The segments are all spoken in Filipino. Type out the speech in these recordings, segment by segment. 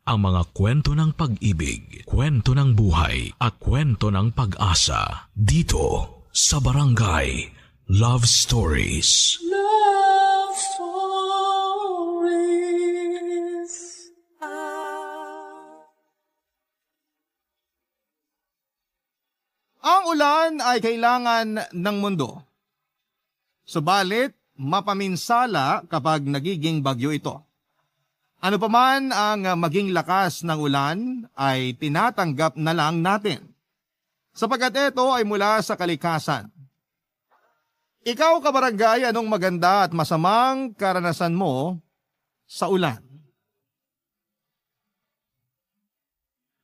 Ang mga kwento ng pag-ibig, kwento ng buhay, at kwento ng pag-asa dito sa Barangay Love Stories. Love Stories. Ang ulan ay kailangan ng mundo. Subalit, mapaminsala kapag nagiging bagyo ito. Ano pa man ang maging lakas ng ulan ay tinatanggap na lang natin. Sapagkat ito ay mula sa kalikasan. Ikaw, kabarangay, anong maganda at masamang karanasan mo sa ulan?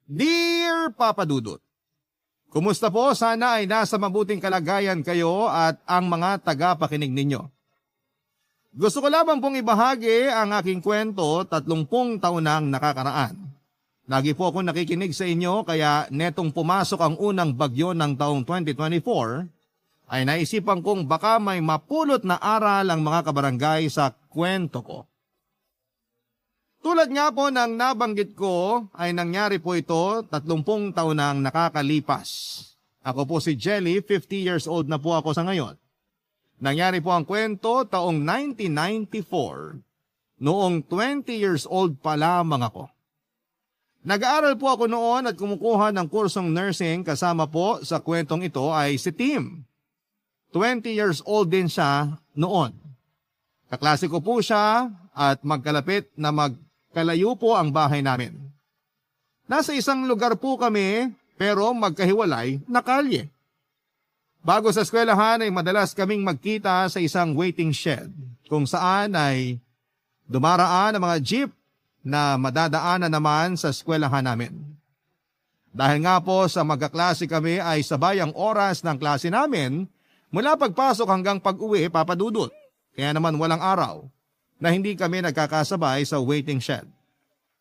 Dear Papa Dudut, kumusta po? Sana ay nasa mabuting kalagayan kayo at ang mga tagapakinig ninyo. Gusto ko lamang pong ibahagi ang aking kwento 30 taon nang nakakaraan. Lagi po akong nakikinig sa inyo kaya netong pumasok ang unang bagyo ng taong 2024 ay naisipan kong baka may mapulot na aral ang mga kabarangay sa kwento ko. Tulad nga po ng nabanggit ko ay nangyari po ito 30 taon nang nakakalipas. Ako po si Jelly, 50 years old na po ako sa ngayon. Nangyari po ang kwento taong 1994, noong 20 years old pa lamang ako. Nag-aaral po ako noon at kumukuha ng kursong nursing kasama po sa kwentong ito ay si Tim. 20 years old din siya noon. Kaklase ko po siya at magkalapit na magkalayo po ang bahay namin. Nasa isang lugar po kami pero magkahiwalay na kalye. Bago sa eskwelahan ay madalas kaming magkita sa isang waiting shed kung saan ay dumaraan ang mga jeep na madadaanan naman sa eskwelahan namin. Dahil nga po sa magkaklase kami ay sabay ang oras ng klase namin mula pagpasok hanggang pag-uwi, Papa Dudut. Kaya naman walang araw na hindi kami nagkakasabay sa waiting shed.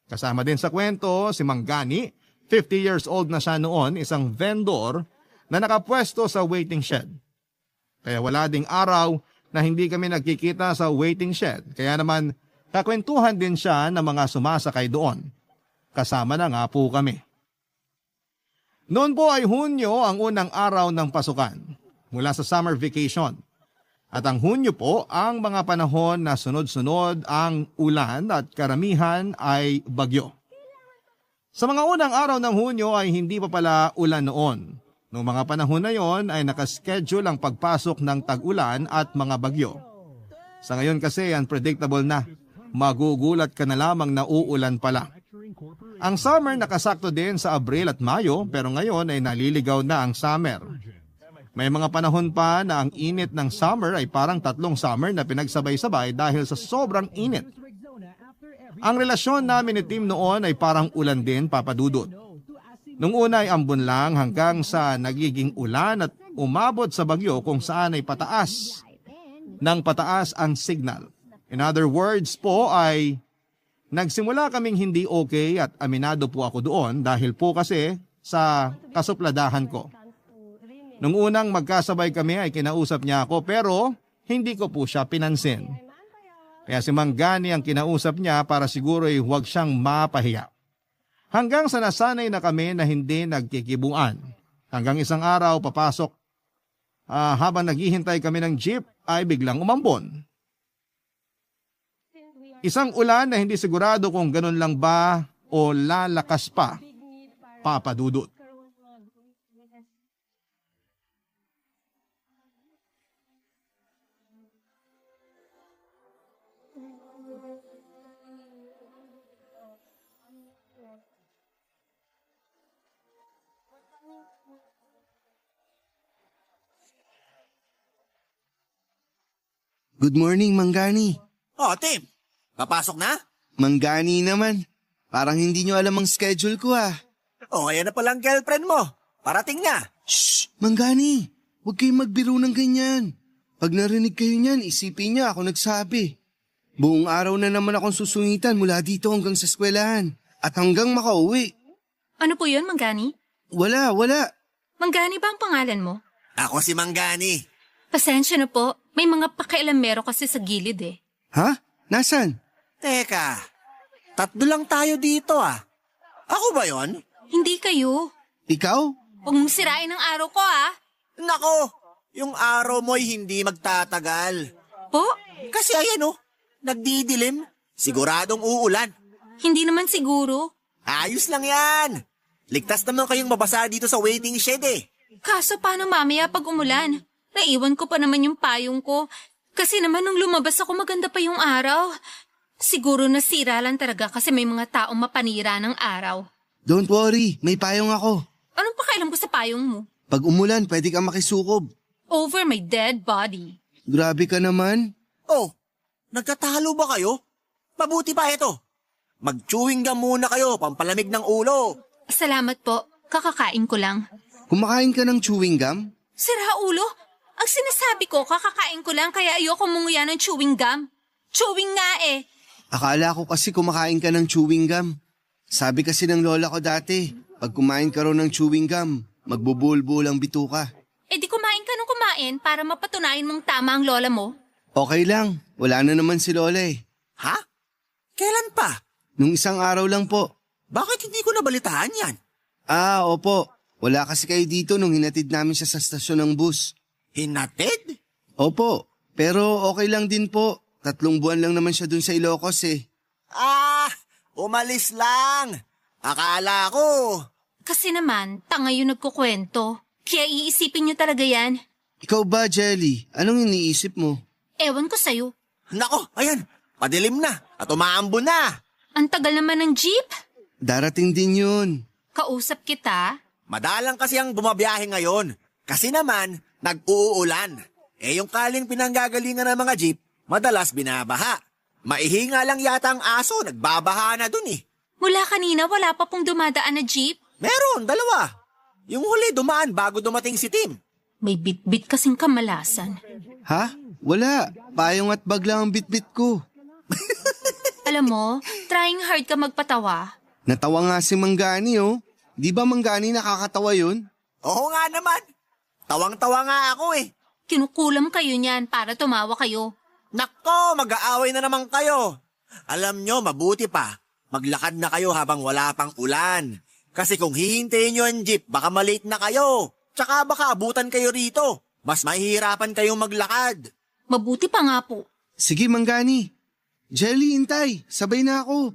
Kasama din sa kwento si Mang Gani, 50 years old na siya noon, isang vendor na nakapwesto sa waiting shed. Kaya wala ding araw na hindi kami nagkikita sa waiting shed. Kaya naman kakwentuhan din siya ng mga sumasakay doon. Kasama na nga po kami. Noon po ay Hunyo ang unang araw ng pasukan mula sa summer vacation. At ang Hunyo po ang mga panahon na sunod-sunod ang ulan at karamihan ay bagyo. Sa mga unang araw ng Hunyo ay hindi pa pala ulan noon. Noong mga panahon na yon ay nakaschedule ang pagpasok ng tag-ulan at mga bagyo. Sa ngayon kasi unpredictable na. Magugulat ka na lamang na uulan pala. Ang summer nakasakto din sa Abril at Mayo pero ngayon ay naliligaw na ang summer. May mga panahon pa na ang init ng summer ay parang 3 summer na pinagsabay-sabay dahil sa sobrang init. Ang relasyon namin ni Tim noon ay parang ulan din, Papa Dudut. Nung una ay ambon lang hanggang sa nagiging ulan at umabot sa bagyo kung saan ay pataas ang signal. In other words po ay nagsimula kaming hindi okay at aminado po ako doon dahil po kasi sa kasupladahan ko. Nung unang magkasabay kami ay kinausap niya ako pero hindi ko po siya pinansin. Kaya si Mang Gani ang kinausap niya para siguro ay huwag siyang mapahiya. Hanggang sa nasanay na kami na hindi nagkikibuan. Hanggang isang araw papasok habang naghihintay kami ng jeep ay biglang umambon. Isang ulan na hindi sigurado kung ganun lang ba o lalakas pa, Papa Dudut. Good morning, Manggani. Oh, Tim. Papasok na? Manggani naman. Parang hindi nyo alam ang schedule ko ah. Oh, ayan na palang girlfriend mo. Parating na. Shh! Manggani, huwag kayong magbiro ng ganyan. Pag narinig kayo niyan, isipin niya ako nagsabi. Buong araw na naman akong susungitan mula dito hanggang sa eskwelahan. At hanggang makauwi. Ano po yun, Manggani? Wala. Manggani ba ang pangalan mo? Ako si Manggani. Pasensya na po. May mga pakailamero kasi sa gilid eh. Ha? Nasaan? Teka, 3 lang tayo dito ah. Ako ba yon? Hindi kayo. Ikaw? Huwag mong sirain ang araw ko, ah. Nako, yung araw mo'y hindi magtatagal. Po? Kasi ayan nagdidilim. Siguradong uulan. Hindi naman siguro. Ayos lang yan. Ligtas naman kayong mabasa dito sa waiting shed eh. Kaso paano mamaya pag umulan? Naiwan ko pa naman yung payong ko. Kasi naman nung lumabas ako maganda pa yung araw. Siguro nasira lang talaga kasi may mga taong mapanira ng araw. Don't worry, may payong ako. Anong pakialam ko sa payong mo? Pag umulan, pwede kang makisukob. Over my dead body. Grabe ka naman. Oh, nagtatalo ba kayo? Mabuti pa ito. Mag-chewing gum muna kayo, pampalamig ng ulo. Salamat po. Kakakain ko lang. Kumakain ka ng chewing gum? Sira ulo? Ang sinasabi ko, kakakain ko lang kaya ayoko munguya ng chewing gum. Chewing nga eh. Akala ko kasi kumakain ka ng chewing gum. Sabi kasi ng lola ko dati, pag kumain ka raw ng chewing gum, magbubulbul ang bituka. Eh di kumain ka nung kumain para mapatunayan mong tama ang lola mo. Okay lang, wala na naman si lola eh. Ha? Kailan pa? Nung isang araw lang po. Bakit hindi ko nabalitaan yan? Opo. Wala kasi kayo dito nung hinatid namin siya sa stasyon ng bus. Hinatid? Opo, pero okay lang din po. 3 buwan lang naman siya dun sa Ilocos eh. Umalis lang. Akala ko. Kasi naman, tanga yung nagkukwento. Kaya iisipin nyo talaga yan. Ikaw ba, Jelly? Anong iniisip mo? Ewan ko sa'yo. Nako, ayan. Padilim na at umaambo na. Ang tagal naman ng jeep. Darating din yun. Kausap kita. Madalang kasi ang bumabiyahe ngayon. Kasi naman, nag-uulan. Yung kaling pinanggagalingan ng mga jeep, madalas binabaha. Maihinga lang yata ang aso, nagbabaha na dun eh. Mula kanina wala pa pong dumadaan na jeep. Meron, 2. Yung huli dumaan bago dumating si Tim. May bit-bit kasing kamalasan. Ha? Wala. Payong at bag lang ang bitbit ko. Alam mo, trying hard ka magpatawa. Natawa nga si Manggani oh. Di ba Manggani nakakatawa yun? Oo nga naman. Tawang-tawa nga ako eh. Kinukulam kayo niyan para tumawa kayo. Nako, mag-aaway na naman kayo. Alam nyo, mabuti pa. Maglakad na kayo habang wala pang ulan. Kasi kung hihintayin nyo ang jeep, baka malate na kayo. Tsaka baka abutan kayo rito. Mas mahihirapan kayong maglakad. Mabuti pa nga po. Sige Manggani. Jelly, intay. Sabay na ako.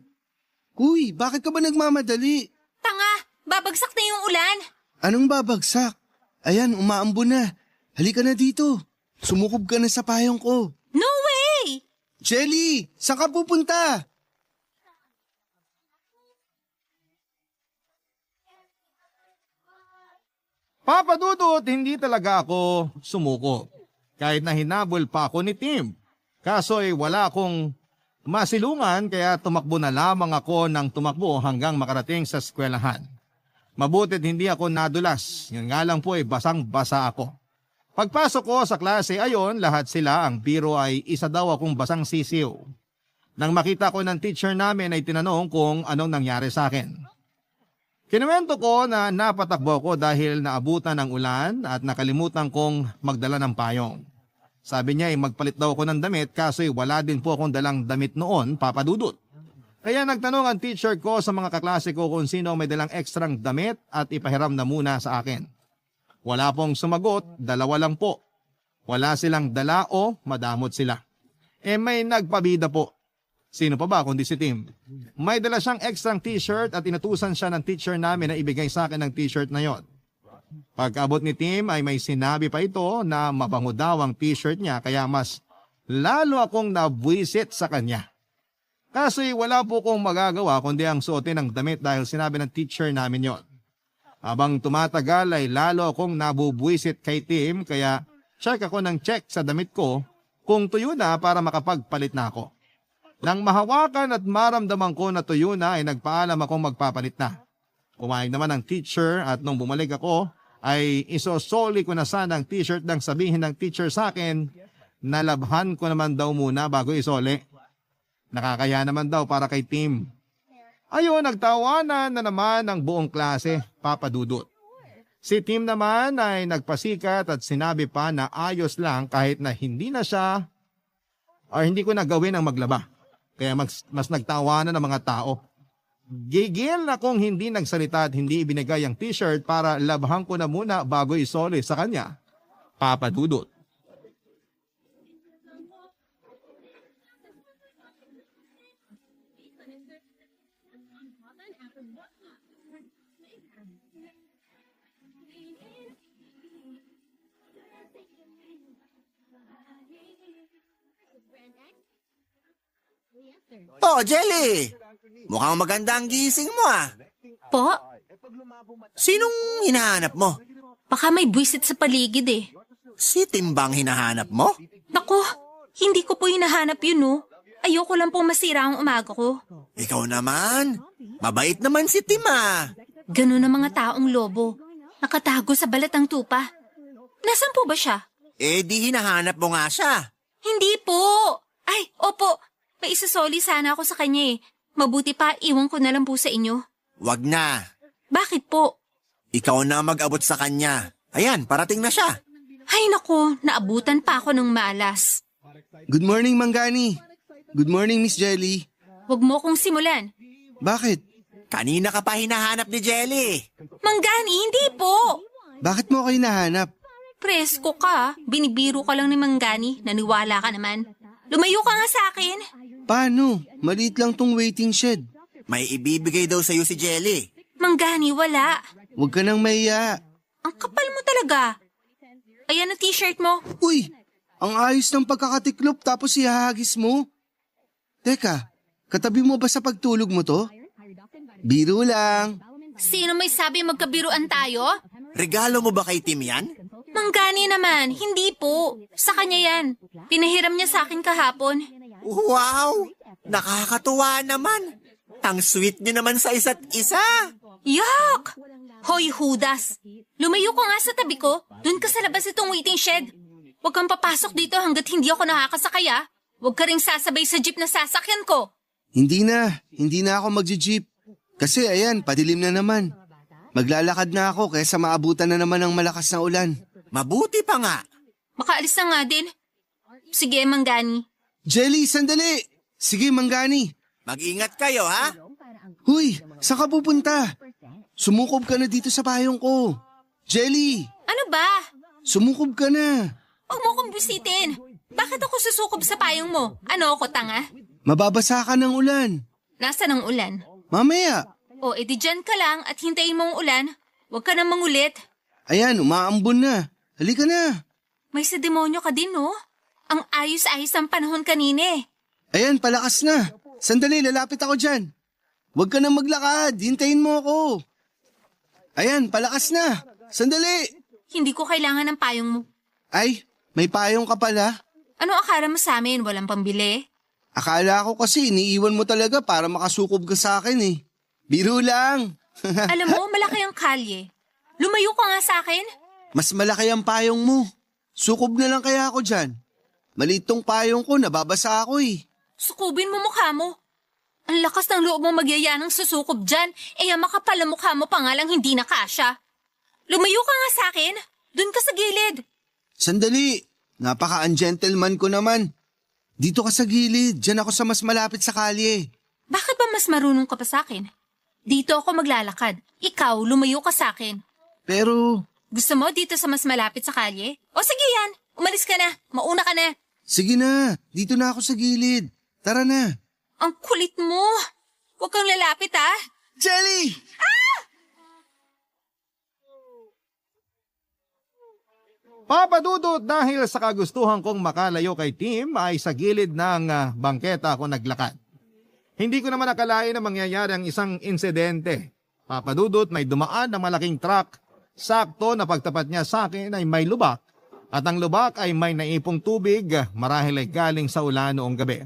Uy, bakit ka ba nagmamadali? Tanga, babagsak na yung ulan. Anong babagsak? Ayan, umaambo na. Halika na dito. Sumukob ka na sa payong ko. No way! Jelly, saan ka pupunta? Papa Dudut, hindi talaga ako sumuko. Kahit na hinabol pa ako ni Tim. Kaso wala akong masilungan kaya tumakbo na lamang ako ng tumakbo hanggang makarating sa eskwelahan. Mabutit hindi ako nadulas. Yun nga lang po basang-basa ako. Pagpasok ko sa klase ayon, lahat sila ang biro ay isa daw akong basang sisiw. Nang makita ko ng teacher namin ay tinanong kung anong nangyari sa akin. Kinuwento ko na napatakbo ko dahil naabutan ng ulan at nakalimutan kong magdala ng payong. Sabi niya magpalit daw ako ng damit kaso wala din po akong dalang damit noon, Papa Dudut. Kaya nagtanong ang teacher ko sa mga kaklase ko kung sino may dalang ekstrang damit at ipahiram na muna sa akin. Wala pong sumagot, 2 lang po. Wala silang dala o madamot sila. May nagpabida po. Sino pa ba kundi si Tim? May dala siyang extrang t-shirt at inutusan siya ng teacher namin na ibigay sa akin ng t-shirt na yon. Pagkabot ni Tim ay may sinabi pa ito na mabango daw ang t-shirt niya kaya mas lalo akong nabwisit sa kanya. Kasi wala po kong magagawa kundi ang suotin ng damit dahil sinabi ng teacher namin yon. Habang tumatagal ay lalo akong nabubwisit kay Tim kaya check ako ng check sa damit ko kung tuyo na para makapagpalit na ako. Nang mahawakan at maramdaman ko na tuyo na ay nagpaalam akong magpapalit na. Pumayag naman ang teacher at nung bumalik ako ay isosoli ko na sana ang t-shirt nang sabihin ng teacher sa akin na labhan ko naman daw muna bago isoli. Nakakaya naman daw para kay Tim. Ayun, nagtawanan na naman ang buong klase, Papa Dudut. Si Tim naman ay nagpasikat at sinabi pa na ayos lang kahit na hindi na siya or hindi ko nagawin ang maglaba. Kaya mas nagtawanan ng mga tao. Gigil na kung hindi nagsalita at hindi ibinigay ang t-shirt para labhan ko na muna bago isoli sa kanya. Papa Dudut. Oh, Jelly! Mukhang maganda ang gising mo ah. Po, Sinong hinahanap mo? baka may buwisit sa paligid eh. Si Timbang hinahanap mo? Naku, hindi ko po hinahanap yun no. Ayoko lang pong masira ang umaga ko. Ikaw naman. Mabait naman si Tim ah. Ganun ang mga taong lobo. Nakatago sa balat ng tupa. Nasaan po ba siya? Eh di hinahanap mo nga siya. Hindi po. Ay, opo. May isasoli sana ako sa kanya eh. Mabuti pa, iwan ko na lang po sa inyo. Wag na. Bakit po? Ikaw na mag-abot sa kanya. Ayan, parating na siya. Ay nako, naabutan pa ako ng malas. Good morning, Manggani. Good morning, Miss Jelly. Huwag mo kong simulan. Bakit? Kanina ka pa hinahanap ni Jelly. Manggani, hindi po. Bakit mo ako hinahanap? Presko ka. Binibiro ka lang ni Manggani. Naniwala ka naman. Lumayo ka nga sa akin. Paano? Maliit lang tong waiting shed. May ibibigay daw sa'yo si Jelly. Manggani, wala. Huwag ka nang mahiya. Ang kapal mo talaga. Ayan ang t-shirt mo. Uy! Ang ayos ng pagkakatiklop tapos ihahagis mo. Teka, katabi mo ba sa pagtulog mo to? Biro lang. Sino may sabi magkabiruan tayo? Regalo mo ba kay Tim yan? Manggani naman, hindi po. Sa kanya yan. Pinahiram niya sa akin kahapon. Wow! Nakakatuwa naman. Ang sweet niyo naman sa isa't isa. Yuck! Hoy, Judas! Lumayo ka nga sa tabi ko. Doon ka sa labas itong waiting shed. Huwag kang papasok dito hanggat hindi ako nakakasakay ah. Huwag ka ring sasabay sa jeep na sasakyan ko. Hindi na ako magji-jeep. Kasi ayan, padilim na naman. Maglalakad na ako kaysa maabutan na naman ng malakas na ulan. Mabuti pa nga. Makaalis na nga din. Sige, Manggani. Jelly, sandali! Sige, Manggani. Mag-ingat kayo ha. Huy, saan ka pupunta? Sumukob ka na dito sa payong ko. Jelly, Ano ba? sumukob ka na. Huwag mo kong bisitin. Bakit ako susukob sa payong mo? Ano ako, tanga? Mababasa ka ng ulan. Nasaan ang ulan? Mamaya. O, edi dyan ka lang at hintayin mo ang ulan. Huwag ka nang mangulit. Ayan, umaambon na. Halika na. May sa demonyo ka din, no? Ang ayos-ayos ang panahon kanina eh. Ayan, palakas na. Sandali, lalapit ako dyan. Huwag ka na maglakad. Hintayin mo ako. Ayan, palakas na. Sandali. Hindi ko kailangan ng payong mo. Ay, may payong ka pala. Ano akala mo sa amin? Walang pambili? Akala ko kasi iniiwan mo talaga para makasukob ka sa akin eh. Biro lang. Alam mo, malaki ang kalye. Lumayo ka nga sa akin. Mas malaki ang payong mo. Sukob na lang kaya ako dyan. Maliit tong payong ko, nababasa ako eh. Sukubin mo mukha mo. Ang lakas ng loob mo magyaya ng susukob dyan. Eh, ang makapal na mukha mo pa nga lang hindi nakasya. Lumayo ka nga sa akin. Doon ka sa gilid. Sandali, napaka-ungentleman ko naman. Dito ka sa gilid, dyan ako sa mas malapit sa kalye. Bakit ba mas marunong ka pa sa akin? Dito ako maglalakad. Ikaw, lumayo ka sa akin. Pero, Gusto mo dito sa mas malapit sa kalye? O sige yan, umalis ka na. Mauna ka na. sige na, dito na ako sa gilid. Tara na. Ang kulit mo. Huwag kang lalapit ah. Jelly! Papa Dudut, dahil sa kagustuhan kong makalayo kay Tim ay sa gilid ng bangketa ako naglakad. Hindi ko naman akalain na mangyayari ang isang insidente. Papa Dudut, may dumaan na malaking truck. Sakto na pagtapat niya sa akin ay may lubak. At ang lubak ay may naipong tubig marahil ay galing sa ulan noong gabi.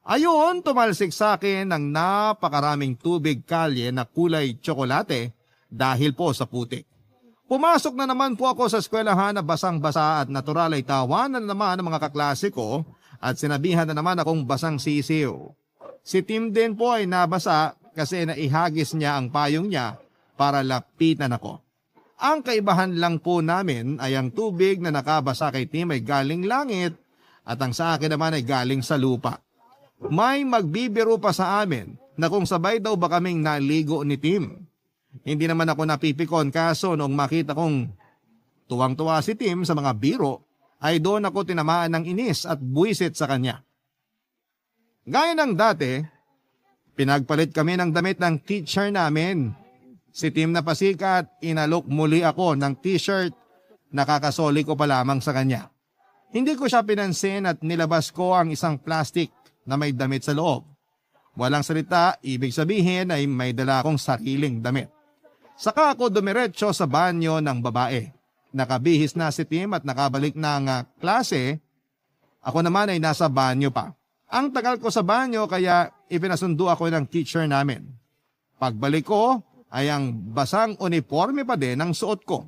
Ayun, tumalsik sa akin ng napakaraming tubig kalye na kulay tsokolate dahil po sa putik. Pumasok na naman po ako sa eskwelahan na basang-basa at natural ay tawanan na naman ng mga kaklase ko at sinabihan na naman akong basang sisiw. Si Tim din po ay nabasa kasi naihagis niya ang payong niya para lapitan ako. Ang kaibahan lang po namin ay ang tubig na nakabasa kay Tim ay galing langit at ang sa akin naman ay galing sa lupa. May magbibiro pa sa amin na kung sabay daw ba kaming naligo ni Tim. Hindi naman ako napipikon kaso noong makita kong tuwang-tuwa si Tim sa mga biro ay doon ako tinamaan ng inis at buwisit sa kanya. Gaya ng dati, pinagpalit kami ng damit ng teacher namin. Si Tim na pasikat, inalok muli ako ng t-shirt, nakakasoli ko pa lamang sa kanya. Hindi ko siya pinansin at nilabas ko ang isang plastic na may damit sa loob. Walang salita, ibig sabihin ay may dala akong sariling damit. Saka ako dumiretso sa banyo ng babae. Nakabihis na si Tim at nakabalik ng klase. Ako naman ay nasa banyo pa. Ang tagal ko sa banyo kaya ipinasundo ako ng teacher namin. Pagbalik ko ay ang basang uniforme pa din ang suot ko.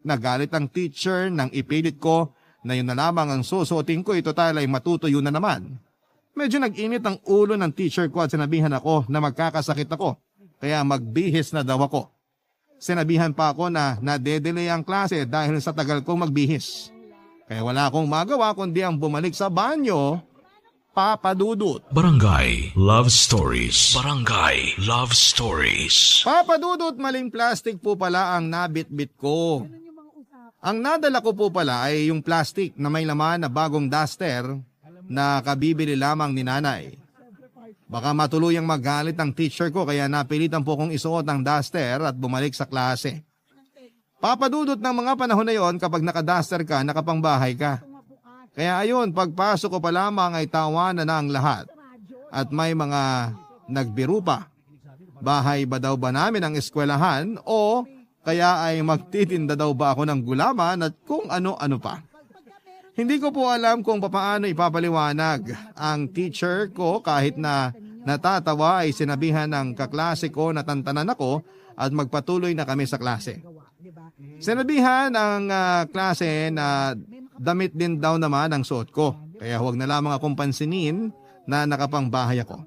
Nagalit ang teacher nang ipilit ko na yun na lamang ang susuotin ko, ito total ay matutuyo na naman. Medyo nag-init ang ulo ng teacher ko at sinabihan ako na magkakasakit ako, kaya magbihis na daw ako. Sinabihan pa ako na nadedelay ang klase dahil sa tagal kong magbihis. Kaya wala akong magawa kundi ang bumalik sa banyo, Papa Dudut. Barangay Love Stories. Barangay Love Stories. Papa Dudut, maling plastic po pala ang nabitbit ko. Ang nadala ko po pala ay yung plastic na may laman na bagong duster na kabibili lamang ni nanay. Baka matuluyang magalit ang teacher ko kaya napilitan po kong isuot ang duster at bumalik sa klase. Papadudot ng mga panahon na yon, kapag nakaduster ka, nakapangbahay ka. Kaya ayun, pagpasok ko pa lamang ay tawanan na ang lahat. At may mga nagbiro pa. Bahay ba daw ba namin ang eskwelahan o kaya ay magtitinda daw ba ako ng gulaman at kung ano-ano pa. Hindi ko po alam kung papaano ipapaliwanag. Ang teacher ko kahit na natatawa ay sinabihan ng kaklase ko na tantanan ako at magpatuloy na kami sa klase. Sinabihan ang klase na damit din daw naman ang suot ko. Kaya huwag na lamang akong pansinin na nakapangbahay ako.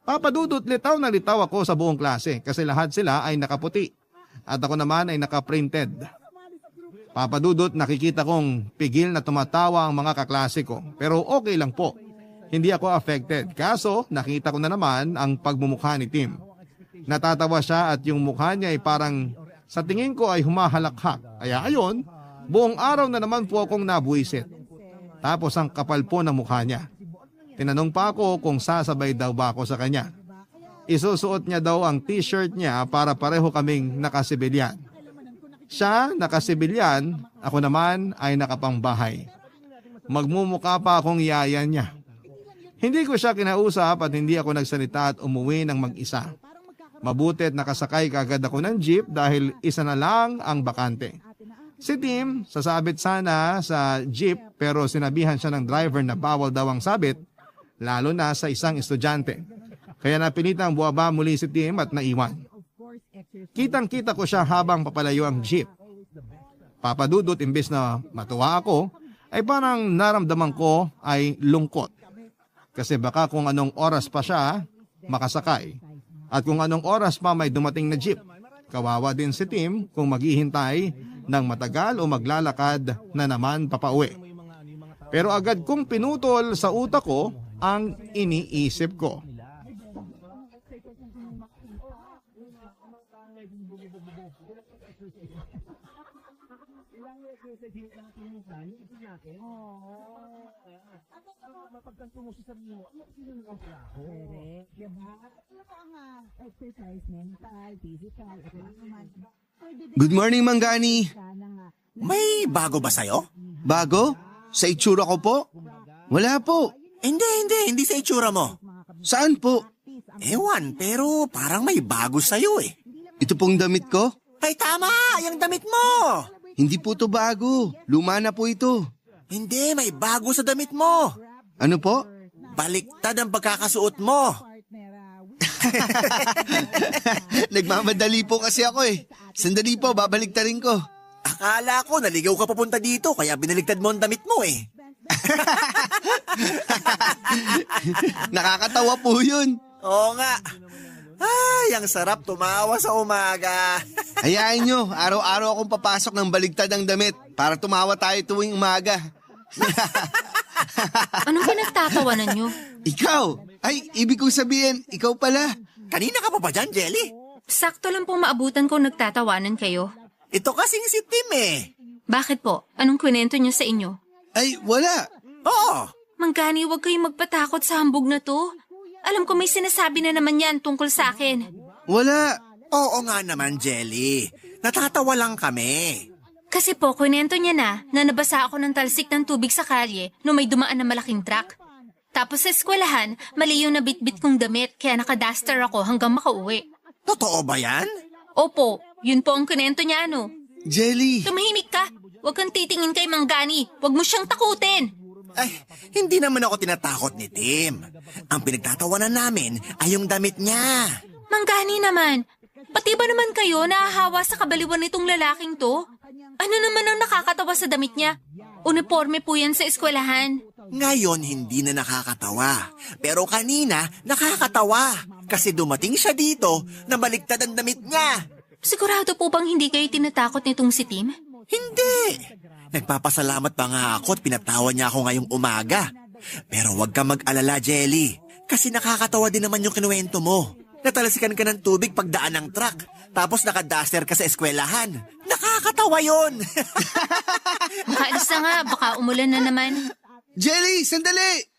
Papadudot, litaw na litaw ako sa buong klase kasi lahat sila ay nakaputi. At ako naman ay nakaprinted. Papadudot, nakikita kong pigil na tumatawa ang mga kaklase ko. Pero okay lang po. Hindi ako affected. Kaso nakita ko na naman ang pagmumukha ni Tim. Natatawa siya at yung mukha niya ay parang sa tingin ko ay humahalakhak. Kaya ayon, buong araw na naman po akong nabuisit. Tapos ang kapal po ng mukha niya. Tinanong pa ako kung sasabay daw ba ako sa kanya. Isusuot niya daw ang t-shirt niya para pareho kaming nakasibilyan. Siya nakasibilyan, ako naman ay nakapangbahay. Magmumukha pa akong yaya niya. Hindi ko siya kinausap at hindi ako nagsalita at umuwi ng mag-isa. Mabuti at nakasakay kagad ako ng jeep dahil isa na lang ang bakante. Si Tim, sasabit sana sa jeep pero sinabihan siya ng driver na bawal daw ang sabit, lalo na sa isang estudyante. Kaya napilitang buwaba muli si Tim at naiwan. Kitang-kita ko siya habang papalayo ang jeep. Papadudot, imbes na matuwa ako, ay parang naramdaman ko ay lungkot. Kasi baka kung anong oras pa siya makasakay. At kung anong oras pa may dumating na jeep. Kawawa din si Tim kung maghihintay ng matagal o maglalakad na naman papauwi. Pero agad kong pinutol sa utak ko ang iniisip ko. Good morning, Manggani. May bago ba sa'yo? Bago? Sa itsura ko po? Wala po. Hindi sa itsura mo. Saan po? Ewan, pero parang may bago sa'yo eh. Ito pong damit ko? Ay tama, yung damit mo. Hindi po to bago. Luma na po ito. Hindi, may bago sa damit mo. Ano po? Baliktad ang pagkakasuot mo. Nagmamadali po kasi ako eh. Sandali po, babaliktarin ko. Akala ko naligaw ka papunta dito kaya binaligtad mo ang damit mo eh. Nakakatawa po yun. Oo nga. Ay, ang sarap tumawa sa umaga. Hayaan nyo, araw-araw akong papasok ng baligtad ang damit para tumawa tayo tuwing umaga. Anong pinagtatawanan niyo? Ikaw? Ay, ibig kong sabihin, ikaw pala. Kanina ka pa ba dyan, Jelly? Sakto lang pong maabutan ko nagtatawanan kayo. Ito kasing si Tim eh. Bakit po? Anong kwento niya sa inyo? Ay, wala. Oo. Manggani, huwag kayong magpatakot sa hambog na to. Alam ko may sinasabi na naman yan tungkol sa akin. Wala. Oo nga naman, Jelly. Natatawa lang kami. Kasi po, kwento niya na nabasa ako ng talsik ng tubig sa kalye nung may dumaan na malaking truck. Tapos sa eskwelahan, mali yung nabitbit kong damit kaya nakadaster ako hanggang makauwi. Totoo ba yan? Opo, yun po ang kwento niya ano. Jelly. Tumahimik ka. Huwag kang titingin kay Manggani. Huwag mo siyang takutin. Ay, hindi naman ako tinatakot ni Tim. Ang pinagtatawanan namin ay yung damit niya. Manggani naman. Pati ba naman kayo nahahawa sa kabaliwan nitong lalaking to? Ano naman ang nakakatawa sa damit niya? Uniforme po yan sa eskwelahan. Ngayon, hindi na nakakatawa. Pero kanina, nakakatawa. Kasi dumating siya dito na baliktad ang damit niya. Sigurado po bang hindi kayo tinatakot nitong si Tim? Hindi. Nagpapasalamat pa nga ako at pinatawan niya ako ngayong umaga. Pero huwag ka mag-alala, Jelly. Kasi nakakatawa din naman yung kinuwento mo. Natalasikan ka ng tubig pagdaan ng truck. Tapos nakadaster ka sa eskwelahan. Nakakatawa yun. Makaalis na nga, baka umulan na naman. Jelly, sandali.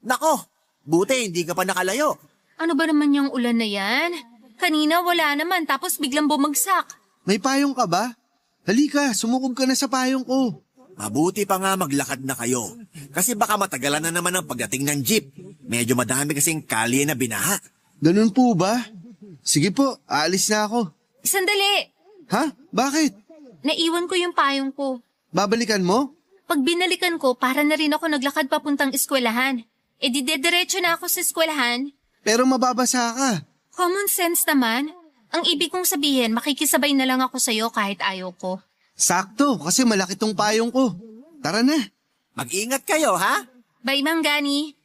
Nako, buti hindi ka pa nakalayo. Ano ba naman yung ulan na yan? Kanina wala naman, tapos biglang bumagsak. May payong ka ba? Halika, sumukob ka na sa payong ko. Mabuti pa nga maglakad na kayo. Kasi baka matagalan na naman ang pagdating ng jeep. Medyo madami kasing kalye na binaha. Ganun po ba? Sige po, aalis na ako. Sandali! Ha? Bakit? Naiwan ko yung payong ko. Babalikan mo? Pag binalikan ko, para na rin ako naglakad papuntang eskwelahan. E di dediretso na ako sa eskwelahan. Pero mababasa ka. Common sense naman. Ang ibig kong sabihin, makikisabay na lang ako sa'yo kahit ayaw ko. Sakto, kasi malaki tong payong ko. Tara na. Mag-ingat kayo, ha? Bye, Manggani.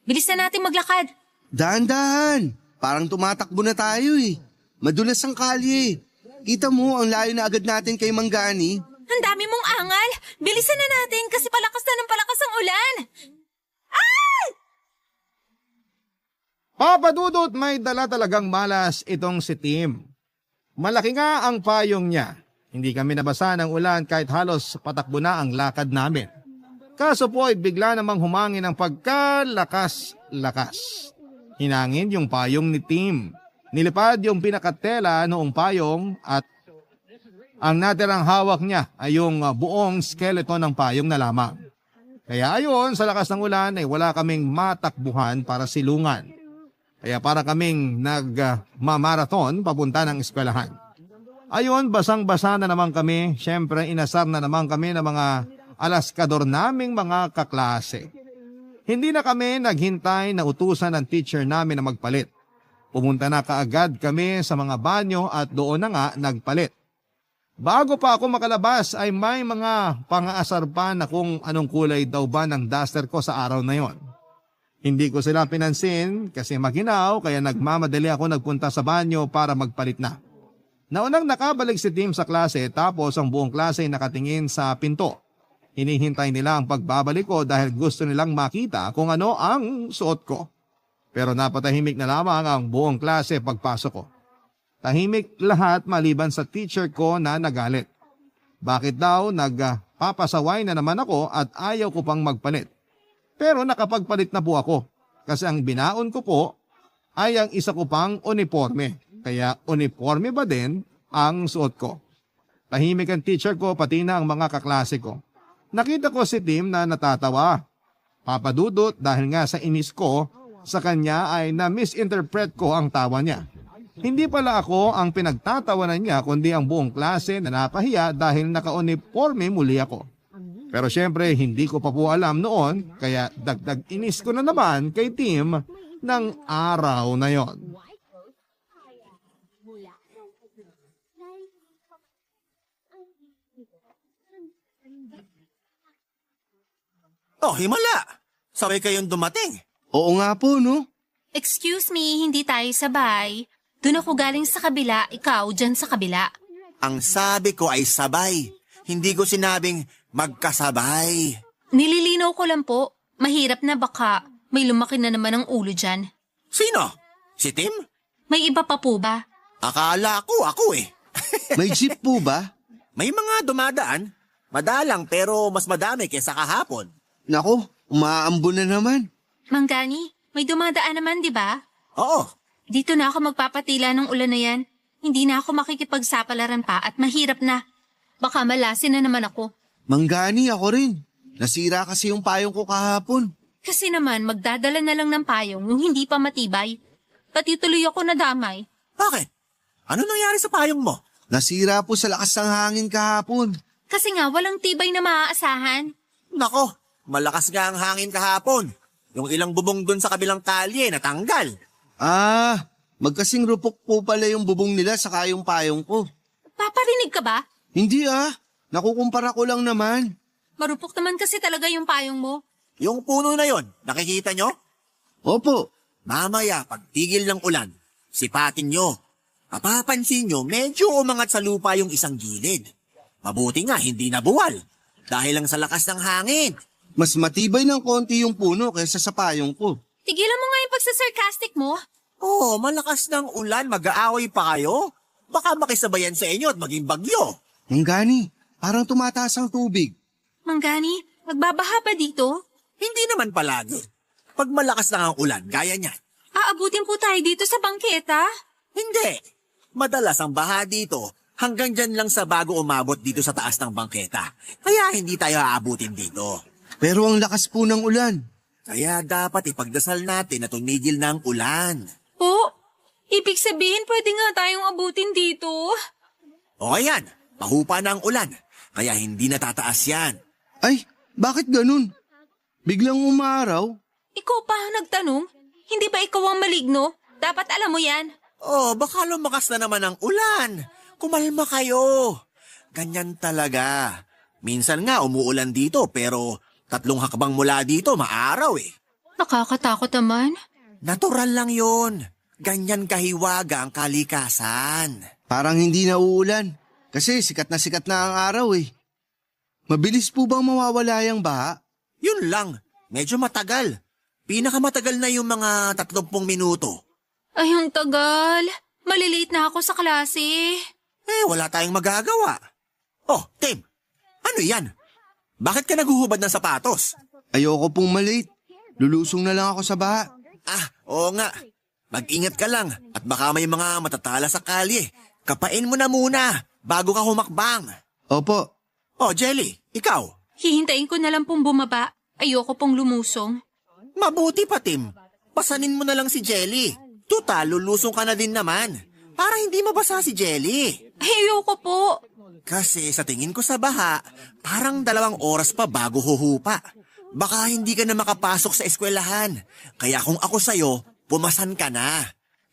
Bilis na natin maglakad. Dahan-dahan. Parang tumatakbo na tayo eh. Madulas ang kalye. Kita mo, ang layo na agad natin kay Manggani. Ang dami mong angal. Bilisan na natin kasi palakas na ng palakas ang ulan. Papa Dudut, may dala talagang malas itong si Tim. Malaki nga ang payong niya. Hindi kami nabasa ng ulan kahit halos patakbo na ang lakad namin. Kaso po ay bigla namang humangin ang pagkalakas-lakas. Hinangin yung payong ni Tim. Nilipad yung pinakatela noong payong at ang natirang hawak niya ay yung buong skeleton ng payong na lamang. Kaya ayon, sa lakas ng ulan ay wala kaming matakbuhan para silungan. Kaya para kaming nagmamarathon papunta ng eskwelahan. Ayon, basang-basa na naman kami. Siyempre, inasar na naman kami ng mga alaskador naming mga kaklase. Hindi na kami naghintay na utusan ng teacher namin na magpalit. Pumunta na kaagad kami sa mga banyo at doon na nga nagpalit. Bago pa ako makalabas ay may mga pangaasar pa na kung anong kulay daw ba ng duster ko sa araw na yon. Hindi ko sila pinansin kasi maginaw kaya nagmamadali ako nagpunta sa banyo para magpalit na. Naunang nakabalik si Tim sa klase tapos ang buong klase ay nakatingin sa pinto. Hinihintay nila ang pagbabalik ko dahil gusto nilang makita kung ano ang suot ko. Pero napatahimik na lamang ang buong klase pagpasok ko. Tahimik lahat maliban sa teacher ko na nagalit. Bakit daw nagpapasaway na naman ako at ayaw ko pang magpalit? Pero nakapagpalit na po ako kasi ang binaon ko po ay ang isa ko pang uniforme. Kaya uniforme ba din ang suot ko? Tahimik ang teacher ko pati na ang mga kaklase ko. Nakita ko si Tim na natatawa. Papadudot dahil nga sa inis ko sa kanya ay na-misinterpret ko ang tawa niya. Hindi pala ako ang pinagtatawanan niya kundi ang buong klase na napahiya dahil naka-uniforme muli ako. Pero syempre hindi ko pa po alam noon kaya dagdag inis ko na naman kay Tim ng araw na yon. Oh, himala! Sabay kayong dumating. Oo nga po, no? Excuse me, hindi tayo sabay. Doon ako galing sa kabila, ikaw dyan sa kabila. Ang sabi ko ay sabay. Hindi ko sinabing magkasabay. Nililinaw ko lang po. Mahirap na baka may lumaki na naman ang ulo dyan. Sino? Si Tim? May iba pa po ba? Akala ko ako eh. May jeep po ba? May mga dumadaan. Madalang pero mas madami kaysa kahapon. Nako, umaambo na naman. Manggani, may dumadaan naman, di ba? Oo, Dito na ako magpapatila ng ulan na yan. Hindi na ako makikipagsapalaran pa at mahirap na. Baka malasin na naman ako. Manggani, ako rin. Nasira kasi yung payong ko kahapon. Kasi naman, magdadala na lang ng payong yung hindi pa matibay. Pati tuloy ako nadamay. bakit? Ano nangyari sa payong mo? Nasira po sa lakas ng hangin kahapon. Kasi nga, walang tibay na maaasahan. Nako, malakas nga ang hangin kahapon. Yung ilang bubong dun sa kabilang kalye natanggal. Ah, magkasing rupok po pala yung bubong nila sa yung payong ko. Paparinig ka ba? Hindi nakukumpara ko lang naman. Marupok naman kasi talaga yung payong mo. Yung puno na yon, nakikita nyo? Opo, Mamaya, pagtigil ng ulan, sipatin nyo. Mapapansin nyo, medyo umangat sa lupa yung isang gilid. Mabuti nga, hindi nabuwal. Dahil lang sa lakas ng hangin. mas matibay ng konti yung puno kaysa sa payong ko. Tigilan mo nga yung pagsasarcastic mo. Oh, malakas ng ulan, mag-aaway pa kayo? Baka makisabayan sa inyo at maging bagyo. Manggani, parang tumataas ang tubig. Manggani, magbabaha ba dito? Hindi naman palagi. Pag malakas na ang ulan, gaya niyan. Aabutin po tayo dito sa bangketa. Hindi. Madalas ang baha dito hanggang dyan lang sa bago umabot dito sa taas ng bangketa. Kaya hindi tayo aabutin dito. Pero ang lakas po ng ulan. Kaya dapat ipagdasal natin na tumigil na ang ulan. Po, ibig sabihin pwede nga tayong abutin dito. O ayan, pahupa na ang ulan. Kaya hindi natataas yan. Ay, bakit ganun? Biglang umaraw? Ikaw pa ang nagtanong? Hindi ba ikaw ang maligno? Dapat alam mo yan. Oh, baka lumakas na naman ang ulan. Kumalma kayo. Ganyan talaga. Minsan nga umuulan dito pero 3 hakbang mula dito maaraw eh. Nakakatakot naman. Natural lang yun. Ganyan kahiwaga ang kalikasan. Parang hindi na uulan. Kasi sikat na ang araw eh. Mabilis po bang mawawala yung baha? Yun lang. Medyo matagal. Pinakamatagal na yung mga 30 minuto. Ay, ang tagal. Malilate na ako sa klase. Wala tayong magagawa. Oh, Tim. Ano yan? Bakit ka naguhubad ng sapatos? Ayoko pong malate. Lulusong na lang ako sa baha. Oo nga. Mag-ingat ka lang at baka may mga matatala sa kalye. Kapain mo na muna bago ka humakbang. Opo, Oh, Jelly, ikaw. Hihintayin ko na lang pong bumaba. Ayoko pong lumusong. Mabuti pa, Tim. Pasanin mo na lang si Jelly. Tutal, lulusong ka na din naman. Para hindi mabasa si Jelly. Ay, ayoko po. Kasi sa tingin ko sa baha, parang 2 oras pa bago huhupa. Baka hindi ka na makapasok sa eskwelahan. Kaya kung ako sa'yo, pumasan ka na.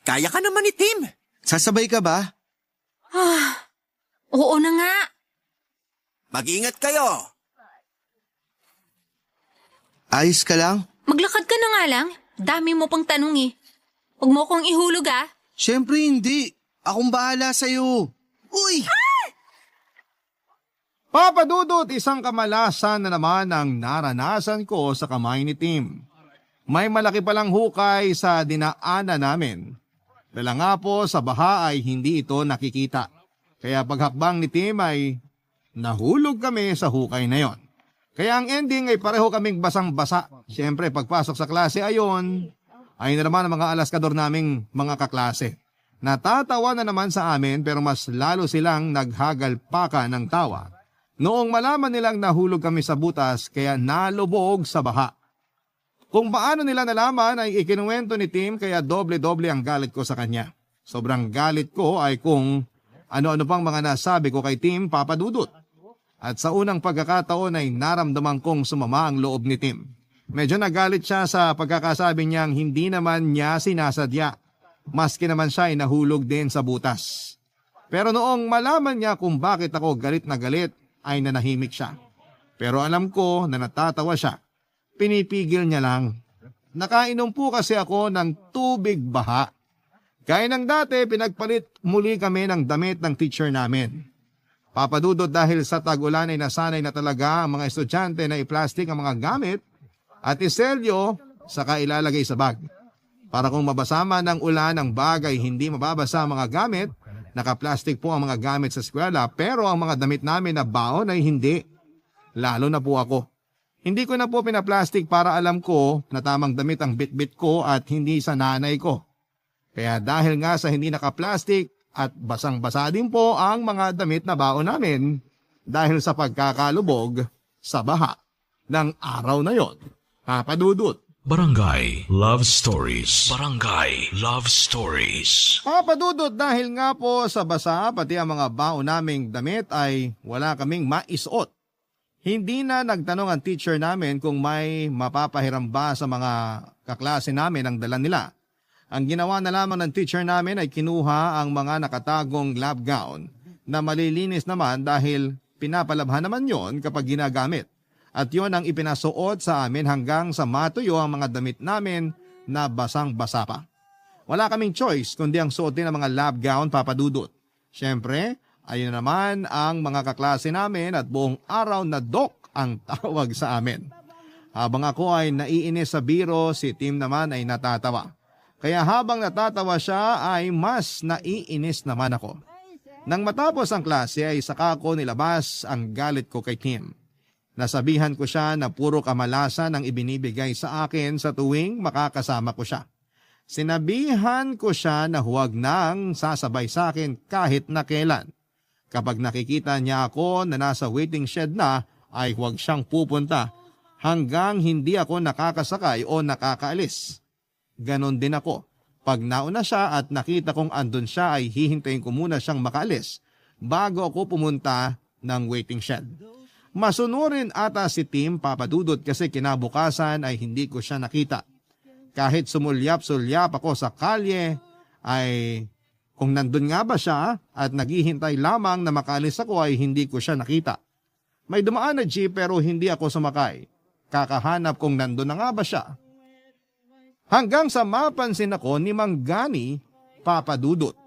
Kaya ka naman ni Tim. sasabay ka ba? Oo na nga. Mag-ingat kayo. Ayos ka lang? Maglakad ka na nga lang. Dami mo pang tanong eh. Huwag mo kong ihulog ah. Siyempre hindi. Akong bahala sa'yo. Uy! Papa Dudut, isang kamalasan na naman ang naranasan ko sa kamay ni Tim. May malaki palang hukay sa dinaanan namin. Dala nga po sa baha ay hindi ito nakikita. Kaya paghakbang ni Tim ay nahulog kami sa hukay na yon. Kaya ang ending ay pareho kaming basang-basa. Siyempre pagpasok sa klase ayon, ay na naman ang mga alaskador naming mga kaklase. Natatawa na naman sa amin pero mas lalo silang naghagalpaka ng tawa. Noong malaman nilang nahulog kami sa butas kaya nalubog sa baha. Kung paano nila nalaman ay ikinuwento ni Tim kaya doble-doble ang galit ko sa kanya. Sobrang galit ko ay kung ano-ano pang mga nasabi ko kay Tim, Papa Dudut. At sa unang pagkakataon ay naramdaman kong sumama ang loob ni Tim. Medyo nagalit siya sa pagkakasabi niyang hindi naman niya sinasadya. Maski naman siya ay nahulog din sa butas. Pero noong malaman niya kung bakit ako galit na galit, ay nanahimik siya. Pero alam ko na natatawa siya. Pinipigil niya lang. Nakainom po kasi ako ng tubig baha. Gaya ng dati, pinagpalit muli kami ng damit ng teacher namin. Papadudot dahil sa tag-ulan ay nasanay na talaga ang mga estudyante na i-plastic ang mga gamit at iselyo saka ilalagay sa bag. Para kung mabasa man ng ulan ang bagay hindi mababasa ang mga gamit, naka-plastic po ang mga gamit sa eskwela pero ang mga damit namin na baon ay hindi. Lalo na po ako. Hindi ko na po pinaplastic para alam ko na tamang damit ang bit-bit ko at hindi sa nanay ko. Kaya dahil nga sa hindi naka-plastic at basang-basa din po ang mga damit na baon namin dahil sa pagkakalubog sa baha ng araw na yon. Papa Dudut. Barangay Love Stories. Barangay Love Stories. Papa Dudut, dahil nga po sa basa pati ang mga baon naming damit ay wala kaming maisuot. Hindi na nagtanong ang teacher namin kung may mapapahiram ba sa mga kaklase namin ang dala nila. Ang ginawa na lamang ng teacher namin ay kinuha ang mga nakatagong lab gown na malilinis naman dahil pinapalabhan naman yon kapag ginagamit. At yon ang ipinasuot sa amin hanggang sa matuyo ang mga damit namin na basang-basa pa. Wala kaming choice kundi ang suotin ng mga lab gown, Papa Dudut. Siyempre, ayun naman ang mga kaklase namin at buong araw na Doc ang tawag sa amin. Habang ako ay naiinis sa biro, si Tim naman ay natatawa. Kaya habang natatawa siya ay mas naiinis naman ako. Nang matapos ang klase ay saka ko nilabas ang galit ko kay Tim. Nasabihan ko siya na puro kamalasan ang ibinibigay sa akin sa tuwing makakasama ko siya. Sinabihan ko siya na huwag nang sasabay sa akin kahit na kailan. Kapag nakikita niya ako na nasa waiting shed na ay huwag siyang pupunta hanggang hindi ako nakakasakay o nakakaalis. Ganon din ako. Pag nauna siya at nakita kong andun siya ay hihintayin ko muna siyang makaalis bago ako pumunta ng waiting shed. Masunurin ata si Tim, Papa Dudut, kasi kinabukasan ay hindi ko siya nakita. Kahit sumulyap-sulyap ako sa kalye ay kung nandun nga ba siya at naghihintay lamang na makaalis ako ay hindi ko siya nakita. May dumaan na jeep pero hindi ako sumakay. Kakahanap kung nandun na nga ba siya. Hanggang sa mapansin ako ni Mang Gani, Papa Dudut.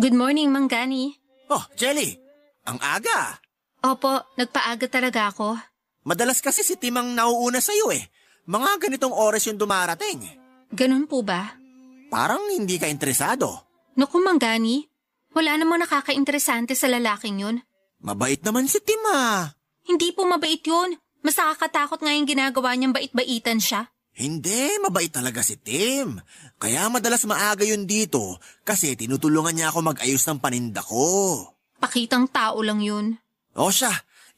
Good morning, Mang Gani. Oh, Jelly, ang aga. Opo, nagpaaga talaga ako. Madalas kasi si Tim ang nauuna sa'yo eh. Mga ganitong oras yung dumarating. Ganun po ba? Parang hindi ka interesado. Naku, Mang Gani, wala namang nakakainteresante sa lalaking yun. Mabait naman si Tim ah. Hindi po mabait yun. Mas nakakatakot nga yung ginagawa niyang bait-baitan siya. Hindi, mabait talaga si Tim. Kaya madalas maaga yun dito kasi tinutulungan niya ako mag-ayos ng paninda ko. Pakitang tao lang yun. O siya,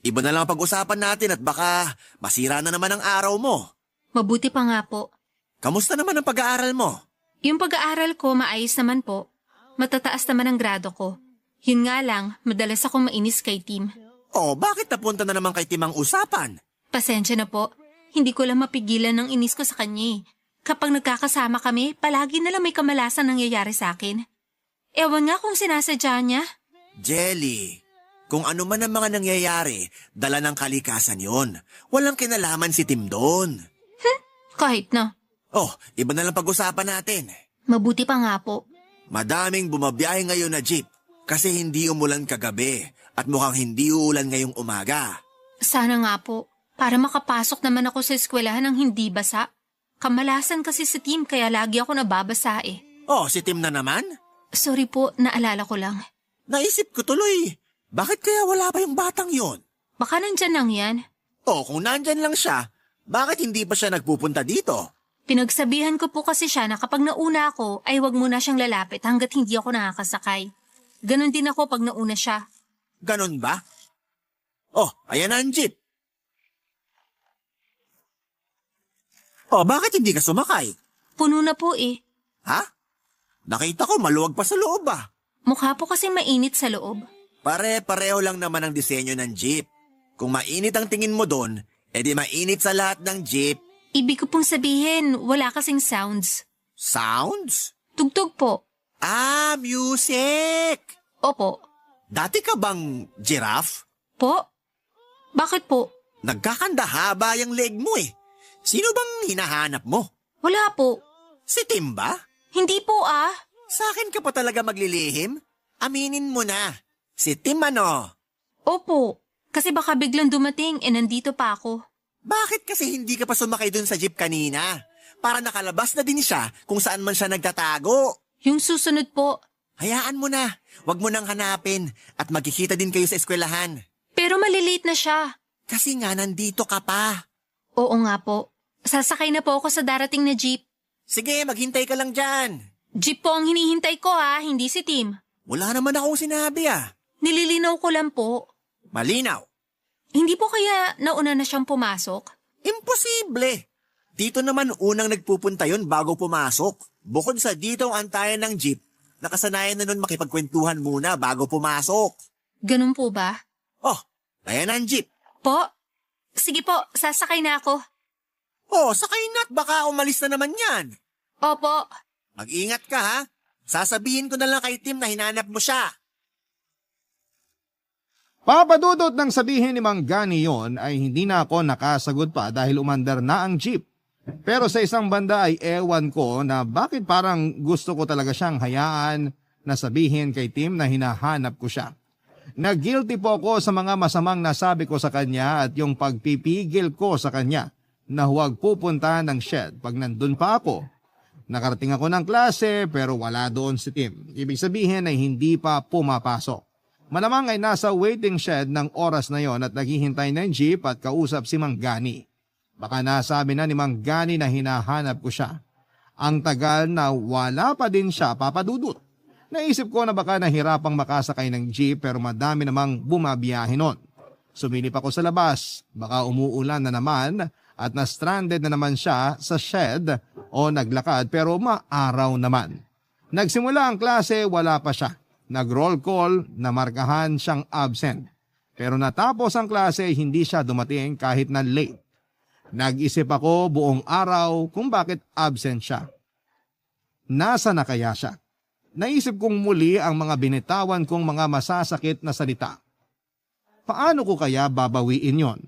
iba na lang ang pag-usapan natin at baka masira na naman ang araw mo. Mabuti pa nga po. Kamusta naman ang pag-aaral mo? Yung pag-aaral ko maayos naman po. Matataas naman ang grado ko. Yun nga lang, madalas akong mainis kay Tim. O bakit napunta na naman kay Tim ang usapan? Pasensya na po. Hindi ko lang mapigilan ng inis ko sa kanya. Kapag nagkakasama kami, palagi na lang may kamalasan nangyayari sa akin. Ewan nga kung sinasadya niya. Jelly, kung ano man ang mga nangyayari, dala ng kalikasan yon. Walang kinalaman si Tim doon. Kahit na. Oh, iba na lang pag-usapan natin. Mabuti pa nga po. Madaming bumabiyahe ngayon na jeep kasi hindi umulan kagabi at mukhang hindi uulan ngayong umaga. Sana nga po. Para makapasok naman ako sa eskwelahan ng hindi basa. Kamalasan kasi si Tim kaya lagi ako nababasa eh. Oh, si Tim na naman? Sorry po, naalala ko lang. Naisip ko tuloy, bakit kaya wala pa yung batang yon? Baka nandyan lang yan. Oh, kung nandyan lang siya, bakit hindi pa siya nagpupunta dito? Pinagsabihan ko po kasi siya na kapag nauna ako ay wag muna siyang lalapit hanggat hindi ako nakakasakay. Ganon din ako pag nauna siya. Ganon ba? Oh, ayan na ang jeep. Oh, bakit hindi ka sumakay? Puno na po eh. Ha? Nakita ko maluwag pa sa loob ah. Mukha po kasi mainit sa loob. Pare-pareho lang naman ang disenyo ng jeep. Kung mainit ang tingin mo doon, edi mainit sa lahat ng jeep. Ibig ko pong sabihin, wala kasing sounds. Sounds? Tugtog po. Ah, music! Opo. Dati ka bang giraffe? Po? Bakit po? Nagkakanda haba yung leg mo eh. Sino bang hinahanap mo? Wala po. Si Tim ba? Hindi po Sa akin ka pa talaga maglilihim? Aminin mo na. Si Tim ano? Opo. Kasi baka biglang dumating nandito pa ako. Bakit kasi hindi ka pa sumakay dun sa jeep kanina? Para nakalabas na din siya kung saan man siya nagtatago. Yung susunod po. Hayaan mo na. Huwag mo nang hanapin at magkikita din kayo sa eskwelahan. Pero malilate na siya. Kasi nga nandito ka pa. Oo nga po. Sasakay na po ako sa darating na jeep. Sige, maghintay ka lang dyan. Jeep po ang hinihintay ko hindi si Tim. Wala naman akong sinabi Nililinaw ko lang po. Malinaw. Hindi po kaya nauna na siyang pumasok? Imposible. Dito naman unang nagpupunta yun bago pumasok. Bukod sa dito ang antayan ng jeep, nakasanayan na nun makipagkwentuhan muna bago pumasok. Ganun po ba? Oh, ayan ang jeep. Po? Sige po, sasakay na ako. Oh, sakay na't baka umalis na naman yan. Opo. Mag-ingat ka ha. Sasabihin ko na lang kay Tim na hinanap mo siya. Papadudot ng sabihin ni Mang Gani yon ay hindi na ako nakasagot pa dahil umandar na ang jeep. Pero sa isang banda ay ewan ko na bakit parang gusto ko talaga siyang hayaan na sabihin kay Tim na hinahanap ko siya. Nag-guilty po ako sa mga masamang nasabi ko sa kanya at yung pagpipigil ko sa kanya na huwag pupunta ng shed pag nandun pa ako. Nakarating ako ng klase pero wala doon si Tim. Ibig sabihin ay hindi pa pumapasok. Malamang ay nasa waiting shed ng oras na yon at naghihintay ng jeep at kausap si Mang Gani. Baka nasabi na ni Mang Gani na hinahanap ko siya. Ang tagal na wala pa din siya papadudot. Naisip ko na baka nahirapang makasakay ng jeep pero madami namang bumabiyahe nun. Sumilip ako sa labas, baka umuulan na naman at na-stranded na naman siya sa shed o naglakad pero maaraw naman. Nagsimula ang klase, wala pa siya. Nag-roll call na markahan siyang absent. Pero natapos ang klase, hindi siya dumating kahit na late. Nag-isip ako buong araw kung bakit absent siya. Nasa na kaya siya? Naisip kong muli ang mga binitawan kong mga masasakit na salita. Paano ko kaya babawiin yon?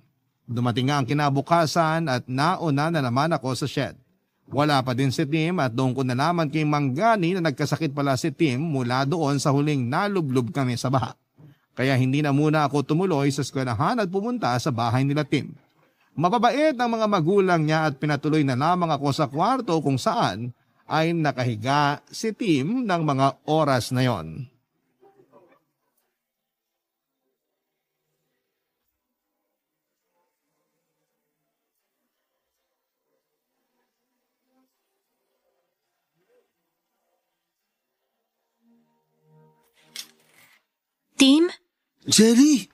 Dumating nga ang kinabukasan at nauna na naman ako sa shed. Wala pa din si Tim at doon ko nalaman kay Mang Gani na nagkasakit pala si Tim mula doon sa huling nalublob kami sa baha. Kaya hindi na muna ako tumuloy sa eskwelahan at pumunta sa bahay nila Tim. Mababait ang mga magulang niya at pinatuloy na lamang ako sa kwarto kung saan ay nakahiga si Tim ng mga oras na yon. Tim, Jelly,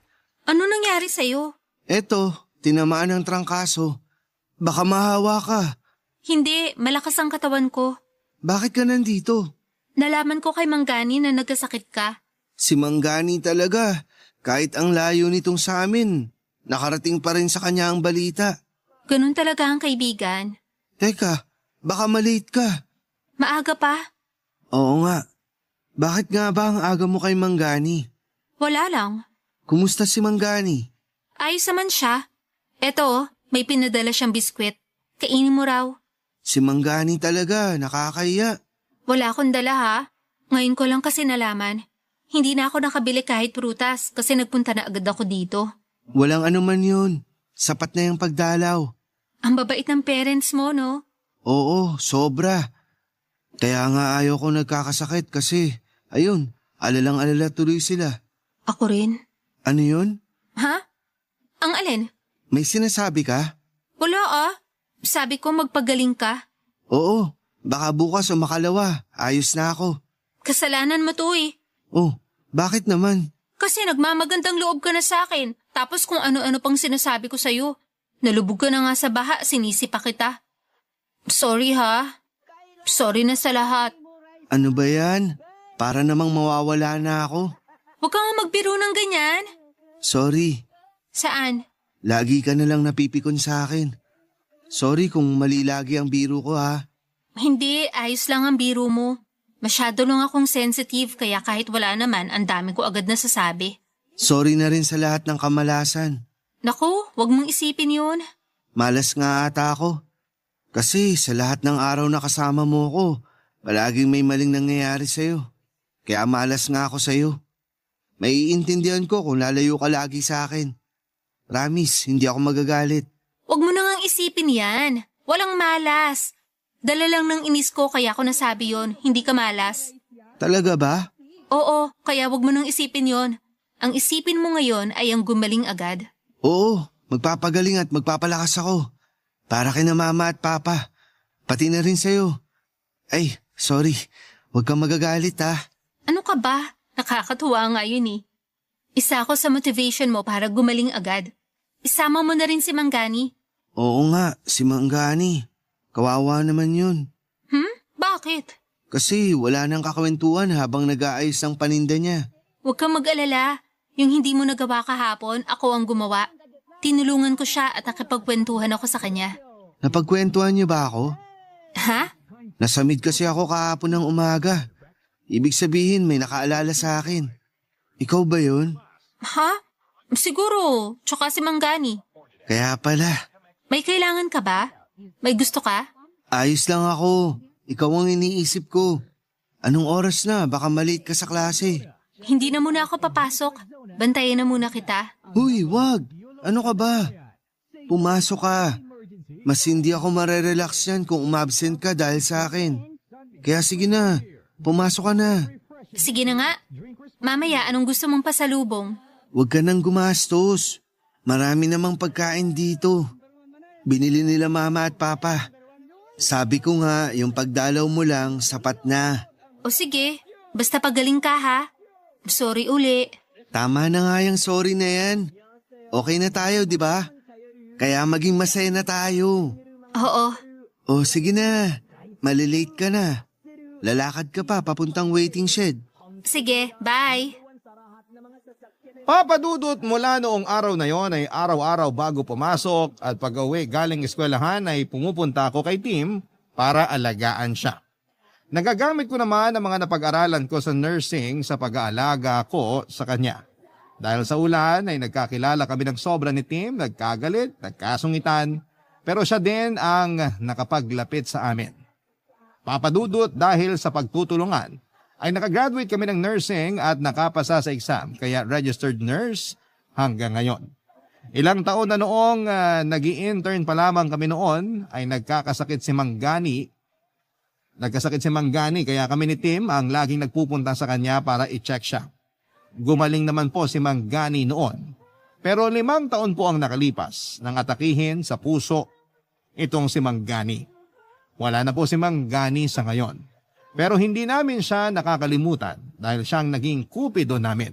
ano nangyari sa'yo? eto, tinamaan ng trangkaso. Baka mahawa ka. Hindi, malakas ang katawan ko. Bakit ka nandito? Nalaman ko kay Mang Gani na nagkasakit ka. Si Manggani talaga. Kahit ang layo nitong sa amin, nakarating pa rin sa kanya ang balita. Ganun talaga ang kaibigan. Teka, baka malate ka. Maaga pa? Oo nga. Bakit nga ba ang aga mo kay Manggani? Wala lang. Kumusta si Manggani? Ayos naman siya. Eto, may pinadala siyang biskwit. Kainin mo raw. Si Manggani talaga, nakakahiya. Wala akong dala ha. Ngayon ko lang kasi nalaman. Hindi na ako nakabili kahit prutas kasi nagpunta na agad ako dito. Walang anuman yun. Sapat na yung pagdalaw. Ang babait ng parents mo, no? Oo, sobra. Kaya nga ayaw ko nagkakasakit kasi, ayun, alalang-alala tuloy sila. Ako rin. Ano yun? Ha? Ang alin? May sinasabi ka? Wala Sabi ko magpagaling ka. Oo, baka bukas o makalawa, ayos na ako. Kasalanan mo to eh. Oh, bakit naman? Kasi nagmamagandang loob ka na sa akin. Tapos kung ano-ano pang sinasabi ko sa'yo. Nalubog ka na nga sa baha, sinisipa kita. Sorry ha. Sorry na sa lahat. Ano ba yan? Para namang mawawala na ako. Huwag ka nga magbiro ng ganyan. Sorry, Saan? lagi ka na lang napipikon sa akin. Sorry kung mali lagi ang biro ko ha. Hindi, ayos lang ang biro mo. Masyado lang akong sensitive kaya kahit wala naman, ang dami ko agad nasasabi. Sorry na rin sa lahat ng kamalasan. Naku, wag mong isipin yun. Malas nga ata ako. Kasi sa lahat ng araw na kasama mo ko, palaging may maling nangyayari sa'yo. Kaya malas nga ako sa'yo. Maiintindihan ko kung lalayo ka lagi sa akin. Promise, hindi ako magagalit. Wag mo na ngang isipin yan. Walang malas. Dala lang ng inis ko kaya ako nasabi yon. Hindi ka malas. Talaga ba? Oo, kaya wag mo nang isipin yon. Ang isipin mo ngayon ay ang gumaling agad. Oo, magpapagaling at magpapalakas ako. Para kina mama at papa. Pati na rin sa'yo. Ay, sorry. Huwag kang magagalit ha. Ano ka ba? Nakakatuwa nga yun eh. Isa ako sa motivation mo para gumaling agad. Isama mo na rin si Manggani. Oo nga, si Manggani. Kawawa naman yun. Bakit? Kasi wala nang kakwentuhan habang nag-aayos ng paninda niya. Huwag kang mag-alala. Yung hindi mo nagawa kahapon, ako ang gumawa. Tinulungan ko siya at nakipagkwentuhan ako sa kanya. Napagkwentuhan niyo ba ako? Ha? Nasamid kasi ako kahapon ng umaga. Ibig sabihin may nakaalala sa akin. Ikaw ba yun? Ha? Siguro. Tsaka si Manggani. Kaya pala. May kailangan ka ba? May gusto ka? Ayos lang ako. Ikaw ang iniisip ko. Anong oras na? Baka maliit ka sa klase. Hindi na muna ako papasok. Bantayan na muna kita. Huy, wag. Ano ka ba? Pumasok ka. Mas hindi ako marerelax yan kung umabsent ka dahil sa akin. Kaya sige na. Pumasok ka na. Sige na nga. Mamaya, anong gusto mong pasalubong? Huwag ka nang gumastos. Marami namang pagkain dito. Binili nila mama at papa. Sabi ko nga, yung pagdalaw mo lang, sapat na. O sige, basta pagaling ka ha. Sorry uli. Tama na nga yung sorry na yan. Okay na tayo, di ba? Kaya maging masaya na tayo. Oo. O sige na, malilate ka na. Lalakad ka pa papuntang waiting shed. Sige, bye. Papa Dudut, mula noong araw na yon ay araw-araw bago pumasok at pag-uwi galing eskwelahan ay pumupunta ako kay Tim para alagaan siya. Nagagamit ko naman ang mga napag-aralan ko sa nursing sa pag-aalaga ko sa kanya. Dahil sa ulan ay nagkakilala kami ng sobra ni Tim, nagkagalit, nagkasungitan, pero siya din ang nakapaglapit sa amin. Papa Dudut, dahil sa pagtutulungan, ay nakagraduate kami ng nursing at nakapasa sa exam, kaya registered nurse hanggang ngayon. Ilang taon na noong nag-i-intern pa lamang kami noon ay nagkasakit si Manggani kaya kami ni Tim ang laging nagpupunta sa kanya para i-check siya. Gumaling naman po si Manggani noon. Pero 5 taon po ang nakalipas nang atakihin sa puso itong si Manggani. Wala na po si Manggani sa ngayon. Pero hindi namin siya nakakalimutan dahil siyang naging kupido namin.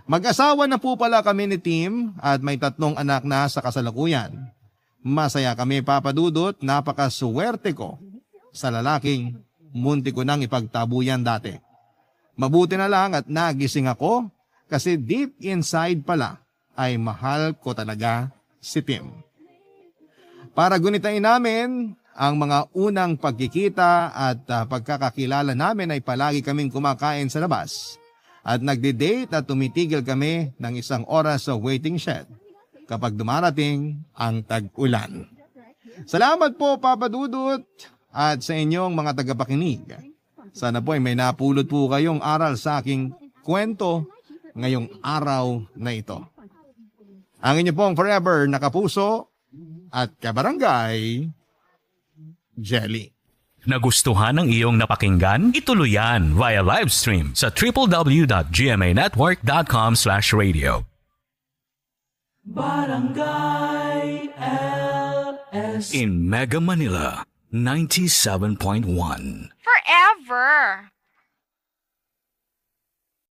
Mag-asawa na po pala kami ni Tim at may 3 anak na sa kasalukuyan. Masaya kami, Papa Dudut, napakaswerte ko sa lalaking munti ko nang ipagtabuyan dati. Mabuti na lang at nagising ako kasi deep inside pala ay mahal ko talaga si Tim. Para gunitain namin ang mga unang pagkikita at pagkakakilala namin ay palagi kaming kumakain sa labas at nagde-date at tumitigil kami ng 1 oras sa waiting shed kapag dumarating ang tag-ulan. Salamat po, Papa Dudut, at sa inyong mga tagapakinig. Sana po ay may napulot po kayong aral sa aking kwento ngayong araw na ito. Ang inyo pong forever nakapuso at kabarangay, Jelly. Nagustuhan ng iyong napakinggan? Ituloy yan via live stream sa www.gmanetwork.com/radio. Barangay LS. In Mega Manila, 97.1. Forever.